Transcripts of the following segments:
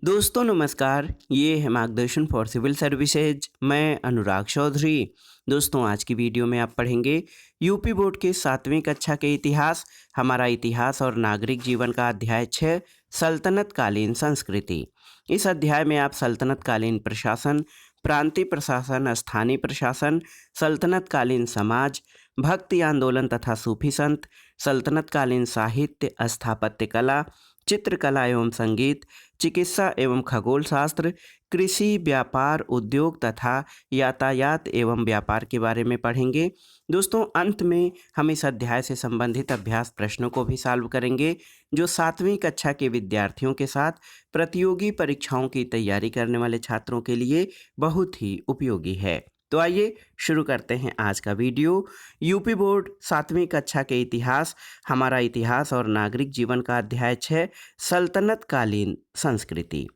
दोस्तों नमस्कार, ये है मार्गदर्शन फॉर सिविल सर्विसेज। मैं अनुराग चौधरी। दोस्तों आज की वीडियो में आप पढ़ेंगे यूपी बोर्ड के 7वीं कक्षा के इतिहास, हमारा इतिहास और नागरिक जीवन का अध्याय 6 सल्तनत कालीन संस्कृति। इस अध्याय में आप सल्तनत कालीन प्रशासन, प्रांतीय प्रशासन, स्थानीय प्रशासन, सल्तनत कालीन समाज, भक्ति आंदोलन तथा सूफी संत, सल्तनत कालीन साहित्य, स्थापत्य कला, चित्रकला एवं संगीत, चिकित्सा एवं खगोल शास्त्र, कृषि, व्यापार, उद्योग तथा यातायात एवं व्यापार के बारे में पढ़ेंगे। दोस्तों अंत में हम इस अध्याय से संबंधित अभ्यास प्रश्नों को भी सॉल्व करेंगे, जो 7वीं कक्षा के विद्यार्थियों के साथ प्रतियोगी परीक्षाओं की तैयारी करने वाले छात्रों के लिए बहुत ही उपयोगी है। तो आइए शुरू करते हैं आज का वीडियो। यूपी बोर्ड 7वीं कक्षा के इतिहास, हमारा इतिहास और नागरिक जीवन का अध्याय 6 सल्तनत कालीन संस्कृति।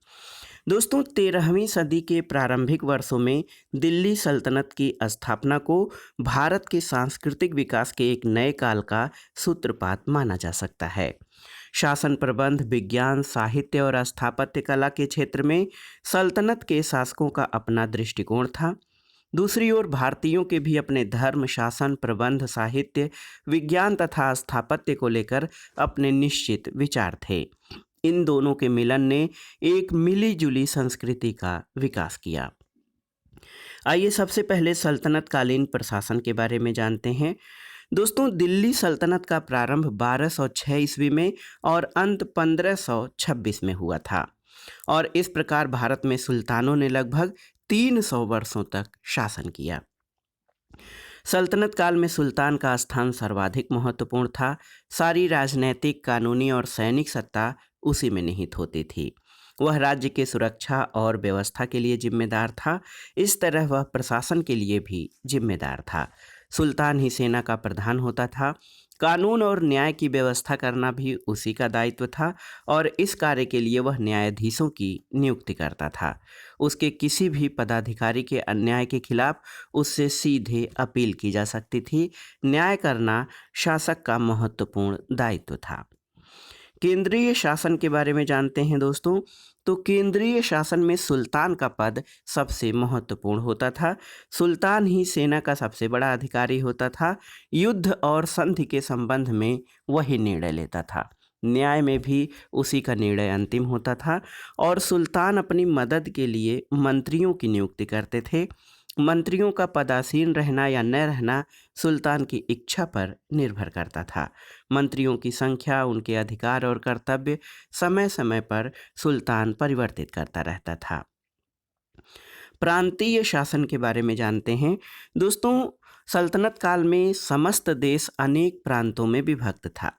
दोस्तों 13वीं सदी के प्रारंभिक वर्षों में दिल्ली सल्तनत की स्थापना को भारत के सांस्कृतिक विकास के एक नए काल का सूत्रपात माना जा सकता है। शासन प्रबंध, विज्ञान, साहित्य और स्थापत्य कला के क्षेत्र में सल्तनत के शासकों का अपना दृष्टिकोण था। दूसरी ओर भारतीयों के भी अपने धर्म, शासन, प्रबंध, साहित्य, विज्ञान तथा स्थापत्य को लेकर अपने निश्चित विचार थे। इन दोनों के मिलन ने एक मिली-जुली संस्कृति का विकास किया। आइए सबसे पहले सल्तनत कालीन प्रशासन के बारे में जानते हैं। दोस्तों दिल्ली सल्तनत का प्रारंभ 1206 ईस्वी में और अंत 1526 में हुआ था और इस प्रकार भारत में सुल्तानों ने लगभग 300 वर्षों तक शासन किया। सल्तनत काल में सुल्तान का स्थान सर्वाधिक महत्वपूर्ण था। सारी राजनैतिक, कानूनी और सैनिक सत्ता उसी में निहित होती थी। वह राज्य के सुरक्षा और व्यवस्था के लिए जिम्मेदार था। इस तरह वह प्रशासन के लिए भी जिम्मेदार था। सुल्तान ही सेना का प्रधान होता था। कानून और न्याय की व्यवस्था करना भी उसी का दायित्व था और इस कार्य के लिए वह न्यायाधीशों की नियुक्ति करता था। उसके किसी भी पदाधिकारी के अन्याय के खिलाफ उससे सीधे अपील की जा सकती थी। न्याय करना शासक का महत्वपूर्ण दायित्व था। केंद्रीय शासन के बारे में जानते हैं दोस्तों। तो केंद्रीय शासन में सुल्तान का पद सबसे महत्वपूर्ण होता था। सुल्तान ही सेना का सबसे बड़ा अधिकारी होता था। युद्ध और संधि के संबंध में वही निर्णय लेता था। न्याय में भी उसी का निर्णय अंतिम होता था और सुल्तान अपनी मदद के लिए मंत्रियों की नियुक्ति करते थे। मंत्रियों का पदासीन रहना या न रहना सुल्तान की इच्छा पर निर्भर करता था। मंत्रियों की संख्या, उनके अधिकार और कर्तव्य समय समय पर सुल्तान परिवर्तित करता रहता था। प्रांतीय शासन के बारे में जानते हैं। दोस्तों सल्तनत काल में समस्त देश अनेक प्रांतों में विभक्त था।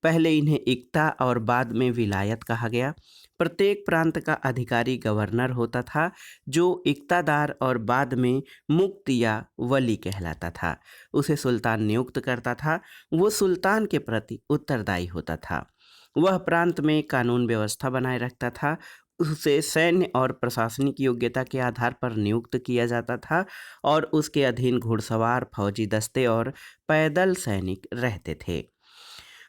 पहले इन्हें इक्ता और बाद में विलायत कहा गया। प्रत्येक प्रांत का अधिकारी गवर्नर होता था, जो इक्तादार और बाद में मुक्ति या वली कहलाता था। उसे सुल्तान नियुक्त करता था। वो सुल्तान के प्रति उत्तरदायी होता था। वह प्रांत में कानून व्यवस्था बनाए रखता था। उसे सैन्य और प्रशासनिक योग्यता के आधार पर नियुक्त किया जाता था और उसके अधीन घुड़सवार, फौजी दस्ते और पैदल सैनिक रहते थे।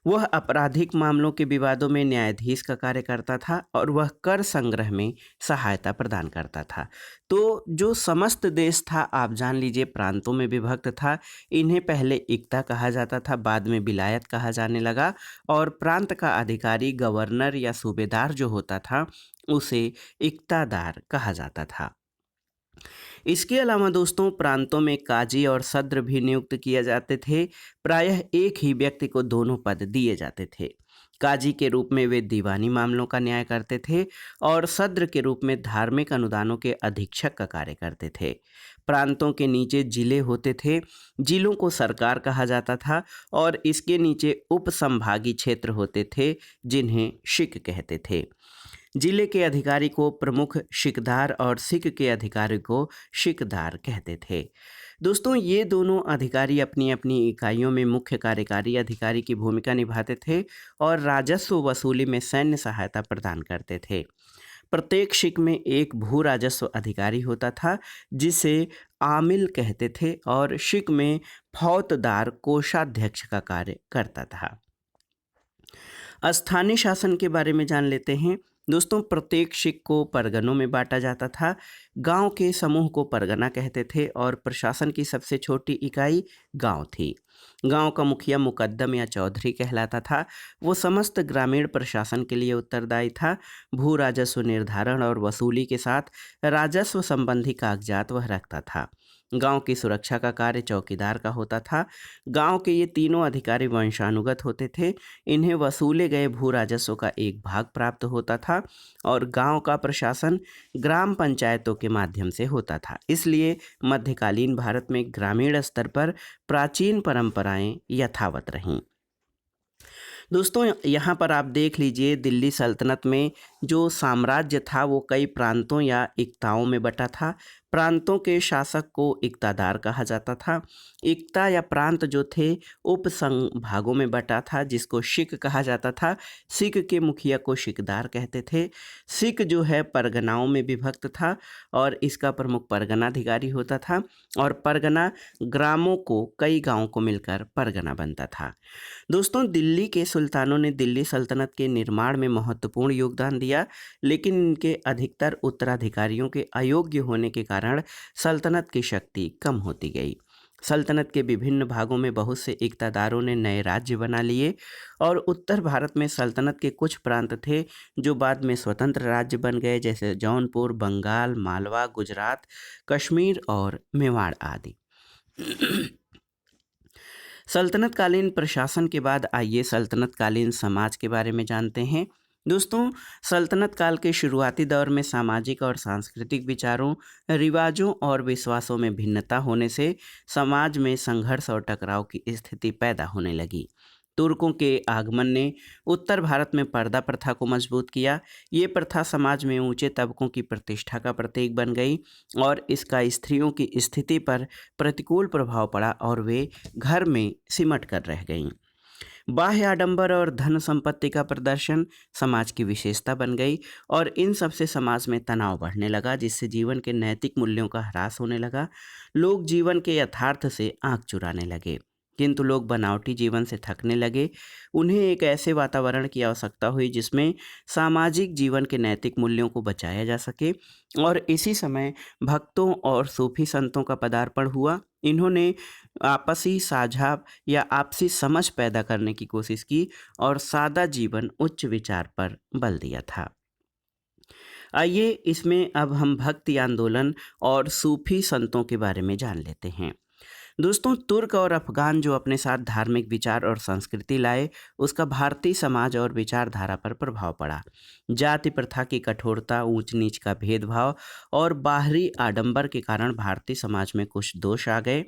वह आपराधिक मामलों के विवादों में न्यायाधीश का कार्य करता था और वह कर संग्रह में सहायता प्रदान करता था। तो जो समस्त देश था, आप जान लीजिए, प्रांतों में विभक्त था। इन्हें पहले इक्ता कहा जाता था, बाद में विलायत कहा जाने लगा और प्रांत का अधिकारी गवर्नर या सूबेदार जो होता था उसे इक्तादार कहा जाता था। इसके अलावा दोस्तों प्रांतों में काजी और सद्र भी नियुक्त किए जाते थे। प्रायः एक ही व्यक्ति को दोनों पद दिए जाते थे। काजी के रूप में वे दीवानी मामलों का न्याय करते थे और सद्र के रूप में धार्मिक अनुदानों के अधीक्षक का कार्य करते थे। प्रांतों के नीचे जिले होते थे। जिलों को सरकार कहा जाता था और इसके नीचे उप संभागी क्षेत्र होते थे, जिन्हें शिक कहते थे। जिले के अधिकारी को प्रमुख शिकदार और सिख के अधिकारी को शिकदार कहते थे। दोस्तों ये दोनों अधिकारी अपनी अपनी इकाइयों में मुख्य कार्यकारी अधिकारी की भूमिका निभाते थे और राजस्व वसूली में सैन्य सहायता प्रदान करते थे। प्रत्येक शिक में एक भू राजस्व अधिकारी होता था, जिसे आमिल कहते थे और शिक में फौजदार कोषाध्यक्ष का कार्य करता था। स्थानीय शासन के बारे में जान लेते हैं। दोस्तों प्रत्येक सिख को परगनों में बांटा जाता था। गांव के समूह को परगना कहते थे और प्रशासन की सबसे छोटी इकाई गांव थी। गांव का मुखिया मुकद्दम या चौधरी कहलाता था। वो समस्त ग्रामीण प्रशासन के लिए उत्तरदायी था। भू राजस्व निर्धारण और वसूली के साथ राजस्व संबंधी कागजात वह रखता था। गांव की सुरक्षा का कार्य चौकीदार का होता था। गांव के ये तीनों अधिकारी वंशानुगत होते थे। इन्हें वसूले गए भू राजस्व का एक भाग प्राप्त होता था और गांव का प्रशासन ग्राम पंचायतों के माध्यम से होता था। इसलिए मध्यकालीन भारत में ग्रामीण स्तर पर प्राचीन परंपराएं यथावत रहीं। दोस्तों यहाँ पर आप देख लीजिए, दिल्ली सल्तनत में जो साम्राज्य था वो कई प्रांतों या इक्ताओं में बटा था। प्रांतों के शासक को इक्तादार कहा जाता था। इक्ता या प्रांत जो थे उप संभागों में बटा था, जिसको सिख कहा जाता था। सिख के मुखिया को सिकदार कहते थे। सिख जो है परगनाओं में विभक्त था और इसका प्रमुख परगनाधिकारी होता था और परगना ग्रामों को, कई गांवों को मिलकर परगना बनता था। दोस्तों दिल्ली के सुल्तानों ने दिल्ली सल्तनत के निर्माण में महत्वपूर्ण योगदान दिया, लेकिन इनके अधिकतर उत्तराधिकारियों के अयोग्य होने के कारण सल्तनत की शक्ति कम होती गई। सल्तनत के विभिन्न भागों में बहुत से इक़्तादारों ने नए राज्य बना लिए और उत्तर भारत में सल्तनत के कुछ प्रांत थे जो बाद में स्वतंत्र राज्य बन गए, जैसे जौनपुर, बंगाल, मालवा, गुजरात, कश्मीर और मेवाड़ आदि। सल्तनत कालीन प्रशासन के बाद आइए सल्तनत कालीन समाज के बारे में जानते हैं। दोस्तों सल्तनत काल के शुरुआती दौर में सामाजिक और सांस्कृतिक विचारों, रिवाजों और विश्वासों में भिन्नता होने से समाज में संघर्ष और टकराव की स्थिति पैदा होने लगी। तुर्कों के आगमन ने उत्तर भारत में पर्दा प्रथा को मजबूत किया। ये प्रथा समाज में ऊंचे तबकों की प्रतिष्ठा का प्रतीक बन गई और इसका स्त्रियों की स्थिति पर प्रतिकूल प्रभाव पड़ा और वे घर में सिमट कर रह गईं। बाह्य आडंबर और धन संपत्ति का प्रदर्शन समाज की विशेषता बन गई और इन सब से समाज में तनाव बढ़ने लगा, जिससे जीवन के नैतिक मूल्यों का ह्रास होने लगा। लोग जीवन के यथार्थ से आंख चुराने लगे, किंतु लोग बनावटी जीवन से थकने लगे। उन्हें एक ऐसे वातावरण की आवश्यकता हुई जिसमें सामाजिक जीवन के नैतिक मूल्यों को बचाया जा सके और इसी समय भक्तों और सूफी संतों का पदार्पण हुआ। इन्होंने आपसी साझा या आपसी समझ पैदा करने की कोशिश की और सादा जीवन, उच्च विचार पर बल दिया था। आइए इसमें अब हम भक्ति आंदोलन और सूफी संतों के बारे में जान लेते हैं। दोस्तों तुर्क और अफगान जो अपने साथ धार्मिक विचार और संस्कृति लाए, उसका भारतीय समाज और विचारधारा पर प्रभाव पड़ा। जाति प्रथा की कठोरता, ऊंच नीच का भेदभाव और बाहरी आडंबर के कारण भारतीय समाज में कुछ दोष आ गए।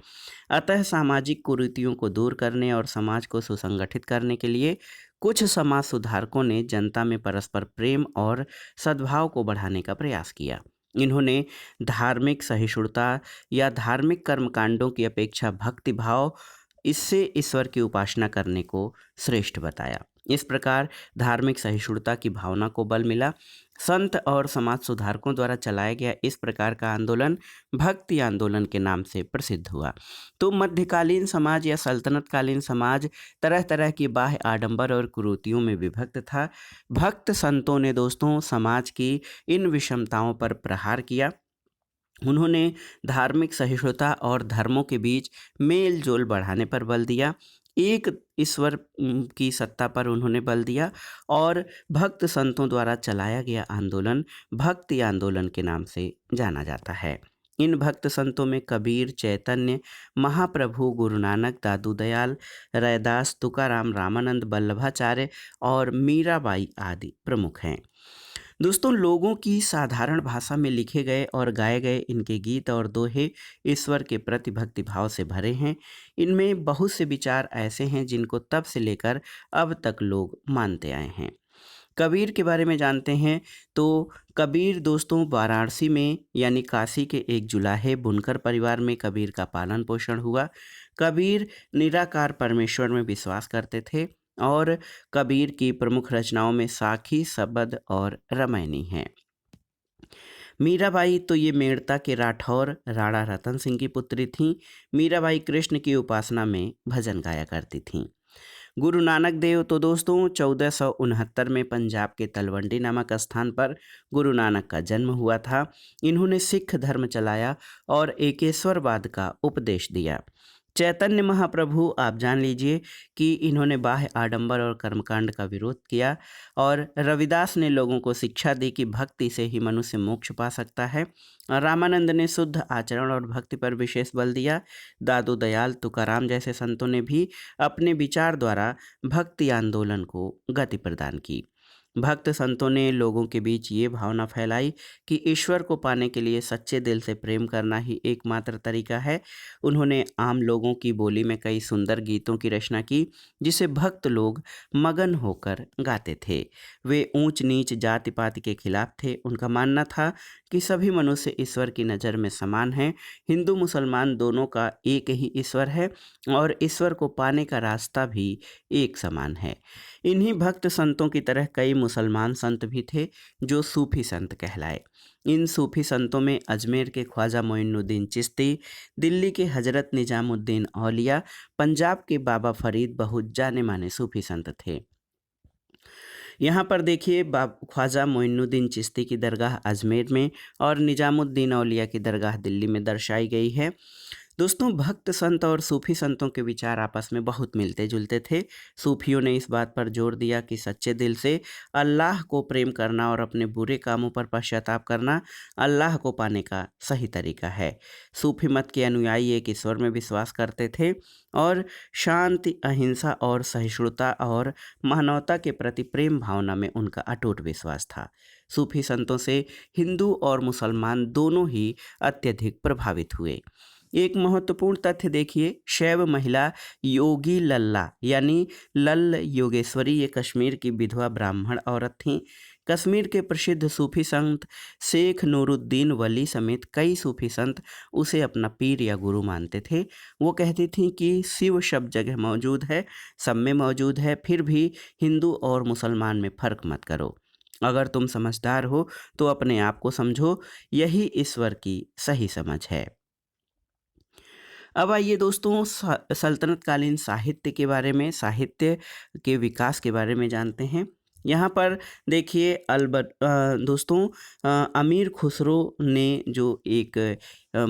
अतः सामाजिक कुरीतियों को दूर करने और समाज को सुसंगठित करने के लिए कुछ समाज सुधारकों ने जनता में परस्पर प्रेम और सद्भाव को बढ़ाने का प्रयास किया। इन्होंने धार्मिक सहिष्णुता या धार्मिक कर्मकांडों की अपेक्षा भक्ति भाव, इससे ईश्वर की उपासना करने को श्रेष्ठ बताया। इस प्रकार धार्मिक सहिष्णुता की भावना को बल मिला। संत और समाज सुधारकों द्वारा चलाया गया इस प्रकार का आंदोलन भक्ति आंदोलन के नाम से प्रसिद्ध हुआ। तो मध्यकालीन समाज या सल्तनत कालीन समाज तरह तरह की बाह्य आडंबर और कुरीतियों में विभक्त था। भक्त संतों ने दोस्तों समाज की इन विषमताओं पर प्रहार किया। उन्होंने धार्मिक सहिष्णुता और धर्मों के बीच मेल जोल बढ़ाने पर बल दिया। एक ईश्वर की सत्ता पर उन्होंने बल दिया और भक्त संतों द्वारा चलाया गया आंदोलन भक्ति आंदोलन के नाम से जाना जाता है। इन भक्त संतों में कबीर, चैतन्य महाप्रभु, गुरु नानक, दादू दयाल, रैदास, तुकाराम, रामानंद, वल्लभाचार्य और मीराबाई आदि प्रमुख हैं। दोस्तों लोगों की साधारण भाषा में लिखे गए और गाए गए इनके गीत और दोहे ईश्वर के प्रति भक्ति भाव से भरे हैं। इनमें बहुत से विचार ऐसे हैं जिनको तब से लेकर अब तक लोग मानते आए हैं। कबीर के बारे में जानते हैं तो कबीर दोस्तों वाराणसी में यानी काशी के एक जुलाहे बुनकर परिवार में कबीर का पालन पोषण हुआ। कबीर निराकार परमेश्वर में विश्वास करते थे और कबीर की प्रमुख रचनाओं में साखी, सबद और रामायणी हैं। मीराबाई तो ये मेड़ता के राठौर राणा रतन सिंह की पुत्री थीं। मीराबाई कृष्ण की उपासना में भजन गाया करती थीं। गुरु नानक देव तो दोस्तों 1469 में पंजाब के तलवंडी नामक स्थान पर गुरु नानक का जन्म हुआ था। इन्होंने सिख धर्म चलाया और एकेश्वरवाद का उपदेश दिया। चैतन्य महाप्रभु आप जान लीजिए कि इन्होंने बाह्य आडंबर और कर्मकांड का विरोध किया और रविदास ने लोगों को शिक्षा दी कि भक्ति से ही मनुष्य मोक्ष पा सकता है। रामानंद ने शुद्ध आचरण और भक्ति पर विशेष बल दिया। दादू दयाल तुकाराम जैसे संतों ने भी अपने विचार द्वारा भक्ति आंदोलन को गति प्रदान की। भक्त संतों ने लोगों के बीच ये भावना फैलाई कि ईश्वर को पाने के लिए सच्चे दिल से प्रेम करना ही एकमात्र तरीका है। उन्होंने आम लोगों की बोली में कई सुंदर गीतों की रचना की जिसे भक्त लोग मगन होकर गाते थे। वे ऊंच नीच जाति पाति के खिलाफ थे। उनका मानना था कि सभी मनुष्य ईश्वर की नज़र में समान हैं। हिंदू मुसलमान दोनों का एक ही ईश्वर है और ईश्वर को पाने का रास्ता भी एक समान है। इन्हीं भक्त संतों की तरह कई मुसलमान संत भी थे जो सूफी संत कहलाए। इन सूफी संतों में अजमेर के ख्वाजा मोइनुद्दीन चिश्ती, दिल्ली के हजरत निजामुद्दीन औलिया, पंजाब के बाबा फरीद बहुत जाने माने सूफी संत थे। यहाँ पर देखिए ख्वाजा मोइनुद्दीन चिश्ती की दरगाह अजमेर में और निजामुद्दीन औलिया की दरगाह दिल्ली में दर्शाई गई है। दोस्तों भक्त संत और सूफी संतों के विचार आपस में बहुत मिलते जुलते थे। सूफियों ने इस बात पर जोर दिया कि सच्चे दिल से अल्लाह को प्रेम करना और अपने बुरे कामों पर पश्चाताप करना अल्लाह को पाने का सही तरीका है। सूफी मत के अनुयायी एक ईश्वर में विश्वास करते थे और शांति, अहिंसा और सहिष्णुता और मानवता के प्रति प्रेम भावना में उनका अटूट विश्वास था। सूफी संतों से हिंदू और मुसलमान दोनों ही अत्यधिक प्रभावित हुए। एक महत्वपूर्ण तथ्य देखिए, शैव महिला योगी लल्ला यानी लल्ल योगेश्वरी ये कश्मीर की विधवा ब्राह्मण औरत थीं। कश्मीर के प्रसिद्ध सूफी संत शेख नूरुद्दीन वली समेत कई सूफी संत उसे अपना पीर या गुरु मानते थे। वो कहती थीं कि शिव सब जगह मौजूद है, सब में मौजूद है, फिर भी हिंदू और मुसलमान में फ़र्क मत करो। अगर तुम समझदार हो तो अपने आप को समझो, यही ईश्वर की सही समझ है। अब आइए दोस्तों सल्तनत कालीन साहित्य के बारे में, साहित्य के विकास के बारे में जानते हैं। यहाँ पर देखिए दोस्तों अमीर खुसरो ने जो एक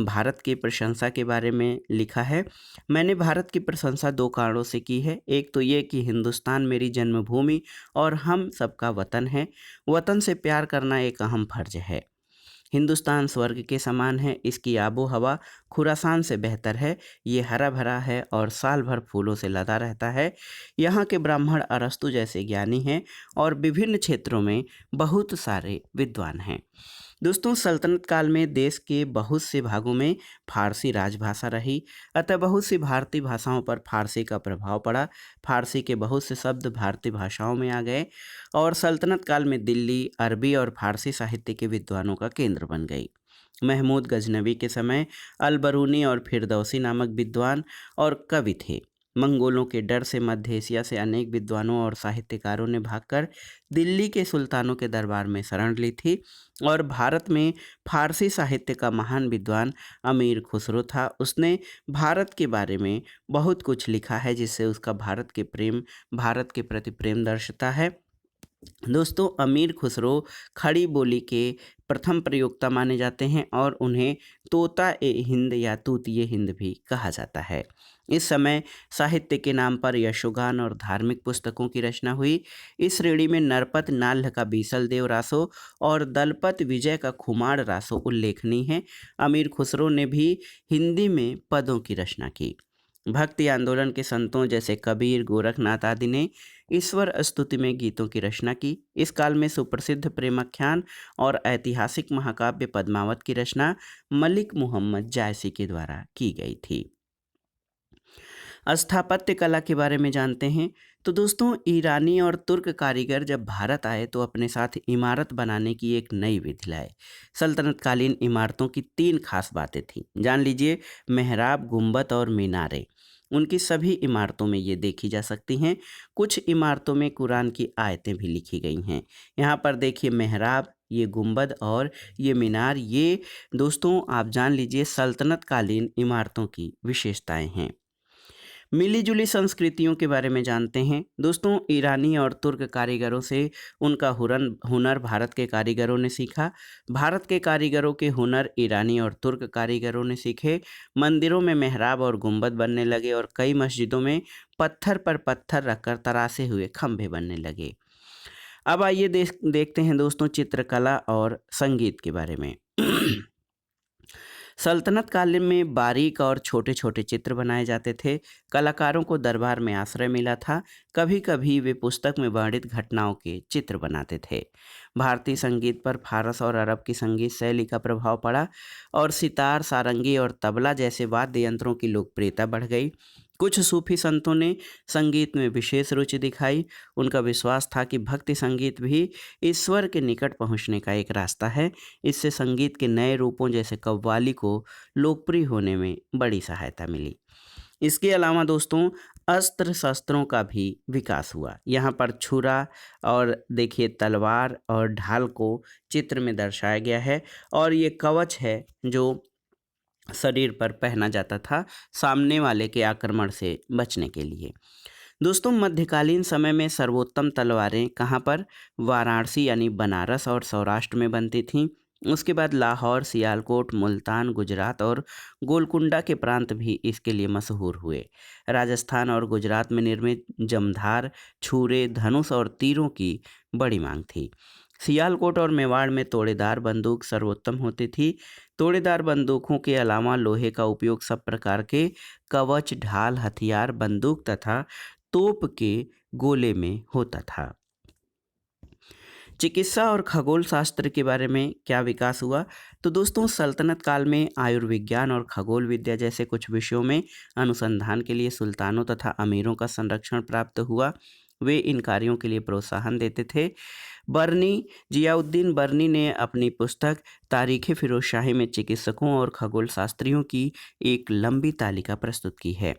भारत की प्रशंसा के बारे में लिखा है। मैंने भारत की प्रशंसा दो कारणों से की है। एक तो ये कि हिंदुस्तान मेरी जन्मभूमि और हम सबका वतन है। वतन से प्यार करना एक अहम फर्ज है। हिंदुस्तान स्वर्ग के समान है। इसकी आबो हवा खुरासान से बेहतर है। ये हरा भरा है और साल भर फूलों से लदा रहता है। यहाँ के ब्राह्मण अरस्तु जैसे ज्ञानी हैं और विभिन्न क्षेत्रों में बहुत सारे विद्वान हैं। दोस्तों सल्तनत काल में देश के बहुत से भागों में फारसी राजभाषा रही, अतः बहुत सी भारतीय भाषाओं पर फारसी का प्रभाव पड़ा। फारसी के बहुत से शब्द भारतीय भाषाओं में आ गए और सल्तनत काल में दिल्ली अरबी और फारसी साहित्य के विद्वानों का केंद्र बन गई। महमूद गजनवी के समय अलबरूनी और फिरदौसी नामक विद्वान और कवि थे। मंगोलों के डर से मध्य एशिया से अनेक विद्वानों और साहित्यकारों ने भागकर दिल्ली के सुल्तानों के दरबार में शरण ली थी और भारत में फारसी साहित्य का महान विद्वान अमीर खुसरो था। उसने भारत के बारे में बहुत कुछ लिखा है जिससे उसका भारत के प्रति प्रेम दर्शाता है। दोस्तों अमीर खुसरो खड़ी बोली के प्रथम प्रयोक्ता माने जाते हैं और उन्हें तोता ए हिंद या तूतिए हिंद भी कहा जाता है। इस समय साहित्य के नाम पर यशोगान और धार्मिक पुस्तकों की रचना हुई। इस श्रेणी में नरपत नाल्ह का बीसल देव रासो और दलपत विजय का खुमार रासो उल्लेखनीय है। अमीर खुसरो ने भी हिंदी में पदों की रचना की। भक्ति आंदोलन के संतों जैसे कबीर, गोरखनाथ आदि ने ईश्वर स्तुति में गीतों की रचना की। इस काल में सुप्रसिद्ध प्रेमाख्यान और ऐतिहासिक महाकाव्य पद्मावत की रचना मलिक मुहम्मद जायसी के द्वारा की गई थी। स्थापत्य कला के बारे में जानते हैं तो दोस्तों ईरानी और तुर्क कारीगर जब भारत आए तो अपने साथ इमारत बनाने की एक नई विधि लाए। सल्तनत कालीन इमारतों की 3 खास बातें थीं। जान लीजिए, मेहराब, गुंबद और मीनारें। उनकी सभी इमारतों में ये देखी जा सकती हैं। कुछ इमारतों में कुरान की आयतें भी लिखी गई हैं। यहाँ पर देखिए मेहराब, ये गुंबद और ये मीनार, ये दोस्तों आप जान लीजिए सल्तनत कालीन इमारतों की विशेषताएं हैं। मिली-जुली संस्कृतियों के बारे में जानते हैं। दोस्तों, ईरानी और तुर्क कारीगरों से उनका हुनर भारत के कारीगरों ने सीखा। भारत के कारीगरों के हुनर ईरानी और तुर्क कारीगरों ने सीखे। मंदिरों में मेहराब और गुंबद बनने लगे और कई मस्जिदों में पत्थर पर पत्थर रखकर तरासे हुए खंभे बनने लगे। अब आइए देखते हैं दोस्तों चित्रकला और संगीत के बारे में। सल्तनत काल में बारीक और छोटे छोटे चित्र बनाए जाते थे। कलाकारों को दरबार में आश्रय मिला था। कभी कभी वे पुस्तक में वर्णित घटनाओं के चित्र बनाते थे। भारतीय संगीत पर फारस और अरब की संगीत शैली का प्रभाव पड़ा और सितार, सारंगी और तबला जैसे वाद्य यंत्रों की लोकप्रियता बढ़ गई। कुछ सूफी संतों ने संगीत में विशेष रुचि दिखाई। उनका विश्वास था कि भक्ति संगीत भी ईश्वर के निकट पहुंचने का एक रास्ता है। इससे संगीत के नए रूपों जैसे कव्वाली को लोकप्रिय होने में बड़ी सहायता मिली। इसके अलावा दोस्तों अस्त्र शस्त्रों का भी विकास हुआ। यहाँ पर छुरा और देखिए तलवार और ढाल को चित्र में दर्शाया गया है और ये कवच है जो शरीर पर पहना जाता था सामने वाले के आक्रमण से बचने के लिए। दोस्तों, मध्यकालीन समय में सर्वोत्तम तलवारें कहाँ पर? वाराणसी यानी बनारस और सौराष्ट्र में बनती थीं। उसके बाद लाहौर, सियालकोट, मुल्तान, गुजरात और गोलकुंडा के प्रांत भी इसके लिए मशहूर हुए। राजस्थान और गुजरात में निर्मित जमधार, छुरे, धनुष और तीरों की बड़ी मांग थी। सियालकोट और मेवाड़ में तोड़ेदार बंदूक सर्वोत्तम होती थी। तोड़ेदार बंदूकों के अलावा लोहे का उपयोग सब प्रकार के कवच, ढाल, हथियार, बंदूक तथा तोप के गोले में होता था। चिकित्सा और खगोल शास्त्र के बारे में क्या विकास हुआ? तो दोस्तों सल्तनत काल में आयुर्विज्ञान और खगोल विद्या जैसे कुछ विषयों में अनुसंधान के लिए सुल्तानों तथा अमीरों का संरक्षण प्राप्त हुआ। वे इन कार्यों के लिए प्रोत्साहन देते थे। बर्नी जियाउद्दीन बर्नी ने अपनी पुस्तक तारीख़ फिरोजशाही में चिकित्सकों और खगोल शास्त्रियों की एक लंबी तालिका प्रस्तुत की है।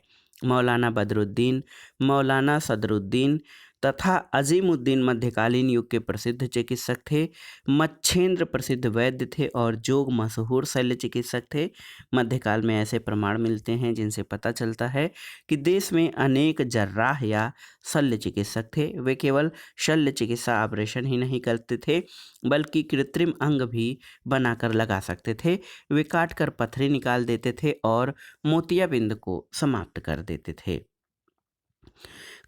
मौलाना बदरुद्दीन, मौलाना सदरुद्दीन तथा अजीमुद्दीन मध्यकालीन युग के प्रसिद्ध चिकित्सक थे। मच्छेंद्र प्रसिद्ध वैद्य थे और जोग मशहूर शल्य चिकित्सक थे। मध्यकाल में ऐसे प्रमाण मिलते हैं जिनसे पता चलता है कि देश में अनेक जर्राह या शल्य चिकित्सक थे। वे केवल शल्य चिकित्सा ऑपरेशन ही नहीं करते थे बल्कि कृत्रिम अंग भी बनाकर लगा सकते थे। वे काटकर पथरी निकाल देते थे और मोतियाबिंद को समाप्त कर देते थे।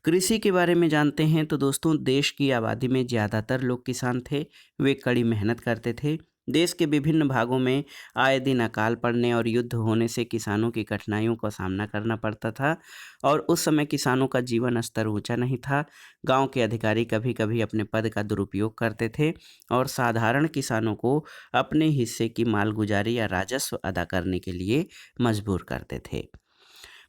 कृषि के बारे में जानते हैं तो दोस्तों देश की आबादी में ज़्यादातर लोग किसान थे। वे कड़ी मेहनत करते थे। देश के विभिन्न भागों में आए दिन अकाल पड़ने और युद्ध होने से किसानों की कठिनाइयों का सामना करना पड़ता था और उस समय किसानों का जीवन स्तर ऊंचा नहीं था। गांव के अधिकारी कभी कभी अपने पद का दुरुपयोग करते थे और साधारण किसानों को अपने हिस्से की मालगुजारी या राजस्व अदा करने के लिए मजबूर करते थे।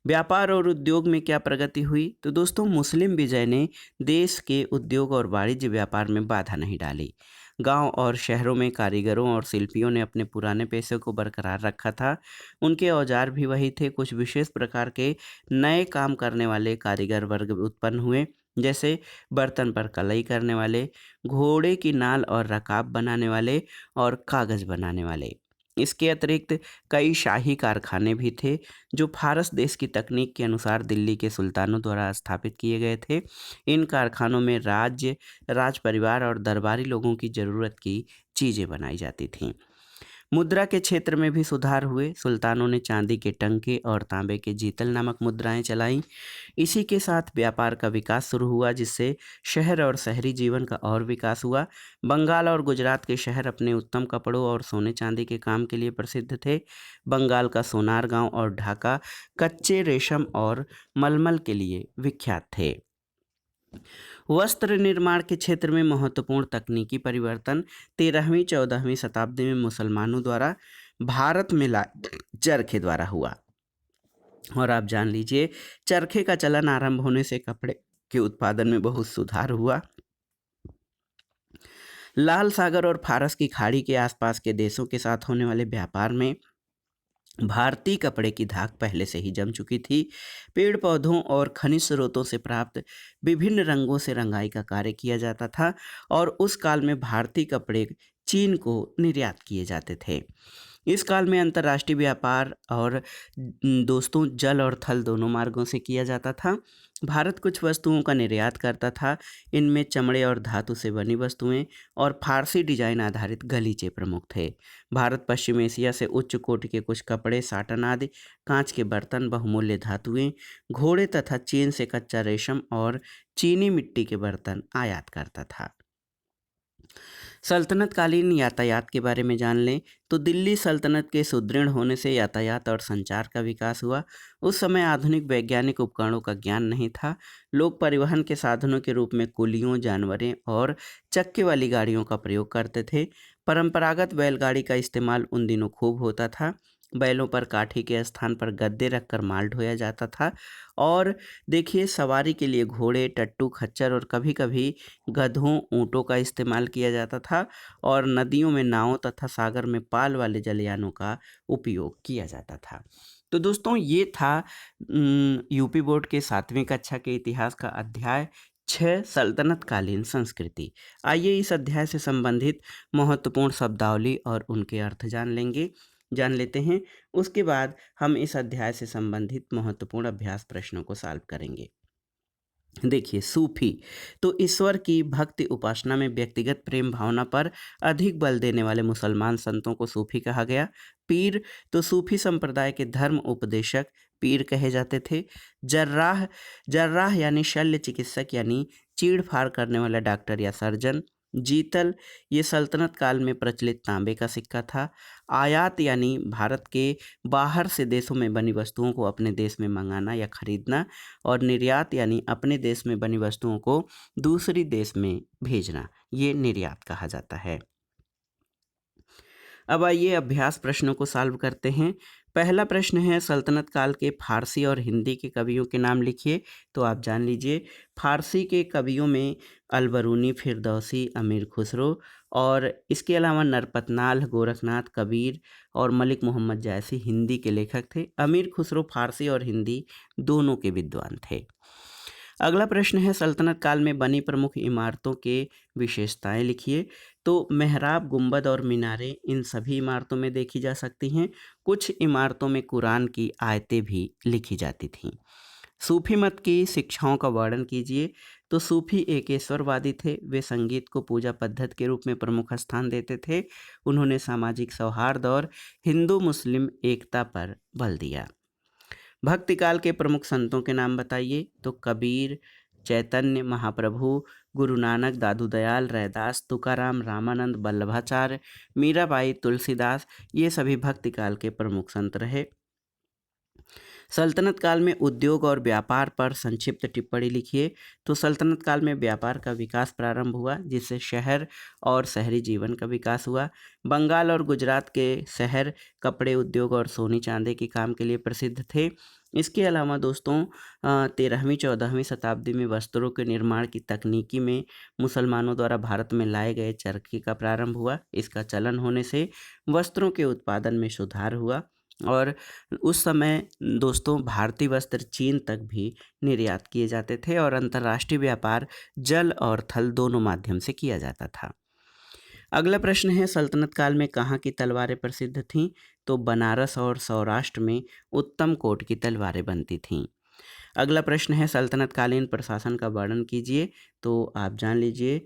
व्यापार और उद्योग में क्या प्रगति हुई? तो दोस्तों मुस्लिम विजय ने देश के उद्योग और वाणिज्य व्यापार में बाधा नहीं डाली। गांव और शहरों में कारीगरों और शिल्पियों ने अपने पुराने पेशे को बरकरार रखा था। उनके औजार भी वही थे। कुछ विशेष प्रकार के नए काम करने वाले कारीगर वर्ग उत्पन्न हुए, जैसे बर्तन पर कलई करने वाले, घोड़े की नाल और रकाब बनाने वाले और कागज बनाने वाले। इसके अतिरिक्त कई शाही कारखाने भी थे जो फारस देश की तकनीक के अनुसार दिल्ली के सुल्तानों द्वारा स्थापित किए गए थे। इन कारखानों में राज्य, राज परिवार और दरबारी लोगों की ज़रूरत की चीज़ें बनाई जाती थीं। मुद्रा के क्षेत्र में भी सुधार हुए। सुल्तानों ने चांदी के टंके और तांबे के जीतल नामक मुद्राएं चलाईं। इसी के साथ व्यापार का विकास शुरू हुआ जिससे शहर और शहरी जीवन का और विकास हुआ। बंगाल और गुजरात के शहर अपने उत्तम कपड़ों और सोने चांदी के काम के लिए प्रसिद्ध थे। बंगाल का सोनार गांव और ढाका कच्चे रेशम और मलमल के लिए विख्यात थे। वस्त्र निर्माण के क्षेत्र में महत्वपूर्ण तकनीकी परिवर्तन 13वीं-14वीं शताब्दी में मुसलमानों द्वारा भारत में लाए चरखे द्वारा हुआ। और आप जान लीजिए चरखे का चलन आरंभ होने से कपड़े के उत्पादन में बहुत सुधार हुआ। लाल सागर और फारस की खाड़ी के आसपास के देशों के साथ होने वाले व्यापार में भारतीय कपड़े की धाक पहले से ही जम चुकी थी। पेड़ पौधों और खनिज स्रोतों से प्राप्त विभिन्न रंगों से रंगाई का कार्य किया जाता था और उस काल में भारतीय कपड़े चीन को निर्यात किए जाते थे। इस काल में अंतर्राष्ट्रीय व्यापार और दोस्तों जल और थल दोनों मार्गों से किया जाता था। भारत कुछ वस्तुओं का निर्यात करता था। इनमें चमड़े और धातु से बनी वस्तुएं और फारसी डिजाइन आधारित गलीचे प्रमुख थे। भारत पश्चिम एशिया से उच्च कोटि के कुछ कपड़े, साटन आदि, कांच के बर्तन, बहुमूल्य धातुएं, घोड़े तथा चीन से कच्चा रेशम और चीनी मिट्टी के बर्तन आयात करता था। सल्तनतकालीन यातायात के बारे में जान लें तो दिल्ली सल्तनत के सुदृढ़ होने से यातायात और संचार का विकास हुआ। उस समय आधुनिक वैज्ञानिक उपकरणों का ज्ञान नहीं था। लोग परिवहन के साधनों के रूप में कुलियों, जानवरें और चक्के वाली गाड़ियों का प्रयोग करते थे। परंपरागत बैलगाड़ी का इस्तेमाल उन दिनों खूब होता था। बैलों पर काठी के स्थान पर गद्दे रखकर माल ढोया जाता था। और देखिए, सवारी के लिए घोड़े, टट्टू, खच्चर और कभी कभी गधों, ऊँटों का इस्तेमाल किया जाता था। और नदियों में नावों तथा सागर में पाल वाले जलयानों का उपयोग किया जाता था। तो दोस्तों, ये था यूपी बोर्ड के 7वीं कक्षा के इतिहास का अध्याय 6 सल्तनतकालीन संस्कृति। आइए इस अध्याय से संबंधित महत्वपूर्ण शब्दावली और उनके अर्थ जान लेते हैं। उसके बाद हम इस अध्याय से संबंधित महत्वपूर्ण अभ्यास प्रश्नों को सॉल्व करेंगे। देखिए, सूफी तो ईश्वर की भक्ति उपासना में व्यक्तिगत प्रेम भावना पर अधिक बल देने वाले मुसलमान संतों को सूफी कहा गया। पीर तो सूफी संप्रदाय के धर्म उपदेशक पीर कहे जाते थे। जर्राह जर्राह यानी शल्य चिकित्सक यानी चीड़ फाड़ करने वाला डॉक्टर या सर्जन। जीतल ये सल्तनत काल में प्रचलित तांबे का सिक्का था। आयात यानी भारत के बाहर से देशों में बनी वस्तुओं को अपने देश में मंगाना या खरीदना। और निर्यात यानी अपने देश में बनी वस्तुओं को दूसरी देश में भेजना, ये निर्यात कहा जाता है। अब आइए अभ्यास प्रश्नों को सॉल्व करते हैं। पहला प्रश्न है, सल्तनत काल के फारसी और हिंदी के कवियों के नाम लिखिए। तो आप जान लीजिए, फारसी के कवियों में अलबरूनी, फिरदौसी, अमीर खुसरो और इसके अलावा नरपतनाल, गोरखनाथ, कबीर और मलिक मोहम्मद जैसी हिंदी के लेखक थे। अमीर खुसरो फारसी और हिंदी दोनों के विद्वान थे। अगला प्रश्न है, सल्तनत काल में बनी प्रमुख इमारतों के विशेषताएं लिखिए। तो मेहराब, गुंबद और मीनारें इन सभी इमारतों में देखी जा सकती हैं। कुछ इमारतों में कुरान की आयतें भी लिखी जाती थीं। सूफी मत की शिक्षाओं का वर्णन कीजिए। तो सूफी एक ईश्वरवादी थे। वे संगीत को पूजा पद्धति के रूप में प्रमुख स्थान देते थे। उन्होंने सामाजिक सौहार्द और हिंदू मुस्लिम एकता पर बल दिया। भक्ति काल के प्रमुख संतों के नाम बताइए। तो कबीर, चैतन्य महाप्रभु, गुरु नानक, दादू दयाल, रैदास, तुकाराम, रामानंद, वल्लभाचार्य, मीराबाई, तुलसीदास, ये सभी भक्ति काल के प्रमुख संत रहे। सल्तनत काल में उद्योग और व्यापार पर संक्षिप्त टिप्पणी लिखिए। तो सल्तनत काल में व्यापार का विकास प्रारंभ हुआ, जिससे शहर और शहरी जीवन का विकास हुआ। बंगाल और गुजरात के शहर कपड़े उद्योग और सोने चांदी के काम के लिए प्रसिद्ध थे। इसके अलावा दोस्तों, 13वीं-14वीं शताब्दी में वस्त्रों के निर्माण की तकनीकी में मुसलमानों द्वारा भारत में लाए गए चरखे का प्रारंभ हुआ। इसका चलन होने से वस्त्रों के उत्पादन में सुधार हुआ। और उस समय दोस्तों, भारतीय वस्त्र चीन तक भी निर्यात किए जाते थे और अंतर्राष्ट्रीय व्यापार जल और थल दोनों माध्यम से किया जाता था। अगला प्रश्न है, सल्तनत काल में कहाँ की तलवारें प्रसिद्ध थीं। तो बनारस और सौराष्ट्र में उत्तम कोट की तलवारें बनती थीं। अगला प्रश्न है, सल्तनत कालीन प्रशासन का वर्णन कीजिए। तो आप जान लीजिए,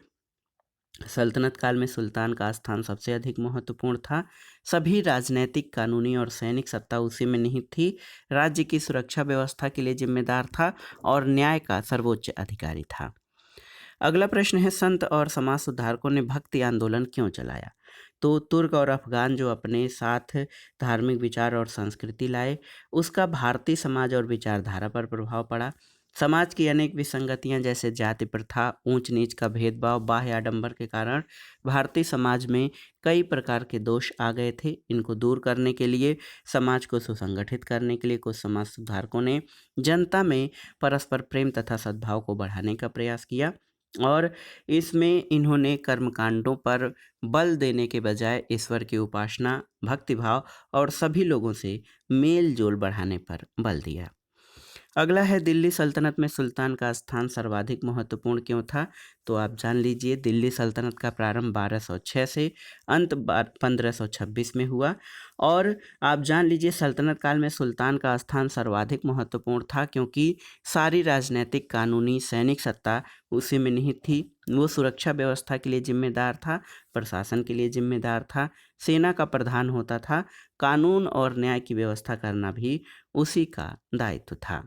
सल्तनत काल में सुल्तान का स्थान सबसे अधिक महत्वपूर्ण था। सभी राजनैतिक, कानूनी और सैनिक सत्ता उसी में निहित थी। राज्य की सुरक्षा व्यवस्था के लिए जिम्मेदार था और न्याय का सर्वोच्च अधिकारी था। अगला प्रश्न है, संत और समाज सुधारकों ने भक्ति आंदोलन क्यों चलाया। तो तुर्क और अफगान जो अपने साथ धार्मिक विचार और संस्कृति लाए, उसका भारतीय समाज और विचारधारा पर प्रभाव पड़ा। समाज की अनेक विसंगतियां जैसे जाति प्रथा, ऊंच नीच का भेदभाव, बाह्य आडंबर के कारण भारतीय समाज में कई प्रकार के दोष आ गए थे। इनको दूर करने के लिए, समाज को सुसंगठित करने के लिए कुछ समाज सुधारकों ने जनता में परस्पर प्रेम तथा सद्भाव को बढ़ाने का प्रयास किया। और इसमें इन्होंने कर्मकांडों पर बल देने के बजाय ईश्वर की उपासना, भक्तिभाव और सभी लोगों से मेल जोल बढ़ाने पर बल दिया। अगला है, दिल्ली सल्तनत में सुल्तान का स्थान सर्वाधिक महत्वपूर्ण क्यों था। तो आप जान लीजिए दिल्ली सल्तनत का प्रारंभ 1206 से अंत 1526 में हुआ। और आप जान लीजिए सल्तनत काल में सुल्तान का स्थान सर्वाधिक महत्वपूर्ण था, क्योंकि सारी राजनीतिक, कानूनी, सैनिक सत्ता उसी में निहित थी। वो सुरक्षा व्यवस्था के लिए जिम्मेदार था, प्रशासन के लिए जिम्मेदार था, सेना का प्रधान होता था, कानून और न्याय की व्यवस्था करना भी उसी का दायित्व था।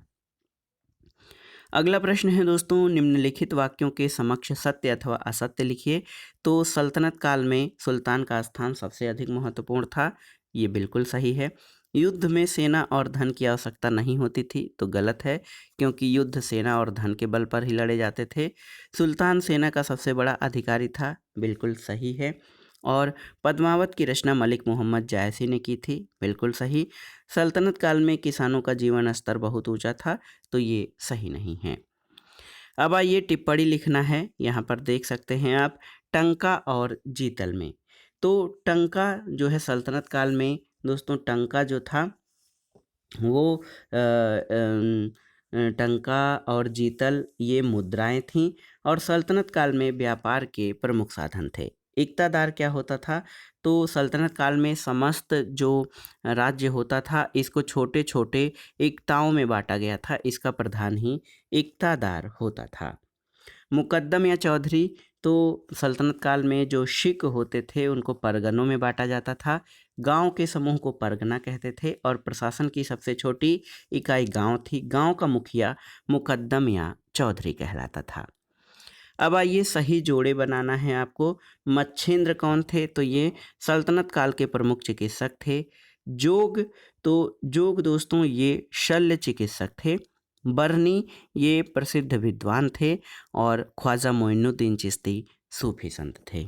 अगला प्रश्न है दोस्तों, निम्नलिखित वाक्यों के समक्ष सत्य अथवा असत्य लिखिए। तो सल्तनत काल में सुल्तान का स्थान सबसे अधिक महत्वपूर्ण था, ये बिल्कुल सही है। युद्ध में सेना और धन की आवश्यकता नहीं होती थी, तो गलत है, क्योंकि युद्ध सेना और धन के बल पर ही लड़े जाते थे। सुल्तान सेना का सबसे बड़ा अधिकारी था, बिल्कुल सही है। और पद्मावत की रचना मलिक मोहम्मद जायसी ने की थी, बिल्कुल सही। सल्तनत काल में किसानों का जीवन स्तर बहुत ऊंचा था, तो ये सही नहीं है। अब आइए टिप्पणी लिखना है, यहाँ पर देख सकते हैं आप, टंका और जीतल में। तो टंका जो है सल्तनत काल में दोस्तों, टंका जो था वो टंका और जीतल ये मुद्राएं थीं और सल्तनत काल में व्यापार के प्रमुख साधन थे। इक्तादार क्या होता था? तो सल्तनत काल में समस्त जो राज्य होता था इसको छोटे छोटे इक्ताओं में बांटा गया था, इसका प्रधान ही इक्तादार होता था। मुकद्दम या चौधरी, तो सल्तनत काल में जो शिक होते थे उनको परगनों में बांटा जाता था। गांव के समूह को परगना कहते थे और प्रशासन की सबसे छोटी इकाई गांव थी। गांव का मुखिया मुकद्दम या चौधरी कहलाता था। अब आइए सही जोड़े बनाना है आपको। मच्छेंद्र कौन थे? तो ये सल्तनत काल के प्रमुख चिकित्सक थे। जोग, तो जोग दोस्तों ये शल्य चिकित्सक थे। बरनी ये प्रसिद्ध विद्वान थे और ख्वाजा मोइनुद्दीन चिश्ती सूफी संत थे।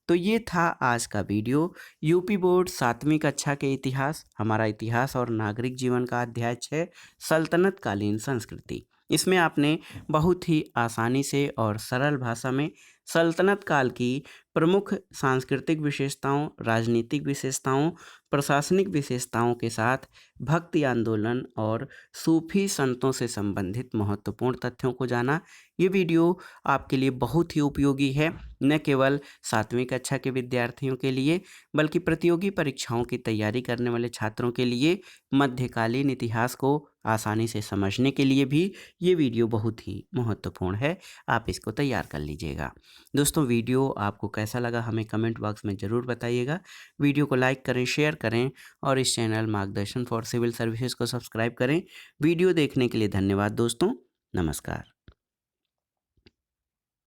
तो ये था आज का वीडियो, यूपी बोर्ड 7वीं कक्षा के इतिहास, हमारा इतिहास और नागरिक जीवन का अध्याय 6 सल्तनत कालीन संस्कृति। इसमें आपने बहुत ही आसानी से और सरल भाषा में सल्तनत काल की प्रमुख सांस्कृतिक विशेषताओं, राजनीतिक विशेषताओं, प्रशासनिक विशेषताओं के साथ भक्ति आंदोलन और सूफी संतों से संबंधित महत्वपूर्ण तथ्यों को जाना। ये वीडियो आपके लिए बहुत ही उपयोगी है, न केवल 7वीं कक्षा के विद्यार्थियों के लिए बल्कि प्रतियोगी परीक्षाओं की तैयारी करने वाले छात्रों के लिए, मध्यकालीन इतिहास को आसानी से समझने के लिए भी ये वीडियो बहुत ही महत्वपूर्ण है। आप इसको तैयार कर लीजिएगा। दोस्तों वीडियो आपको कैसा लगा हमें कमेंट बॉक्स में ज़रूर बताइएगा। वीडियो को लाइक करें, शेयर करें और इस चैनल मार्गदर्शन फॉर सिविल सर्विसेज को सब्सक्राइब करें। वीडियो देखने के लिए धन्यवाद दोस्तों, नमस्कार।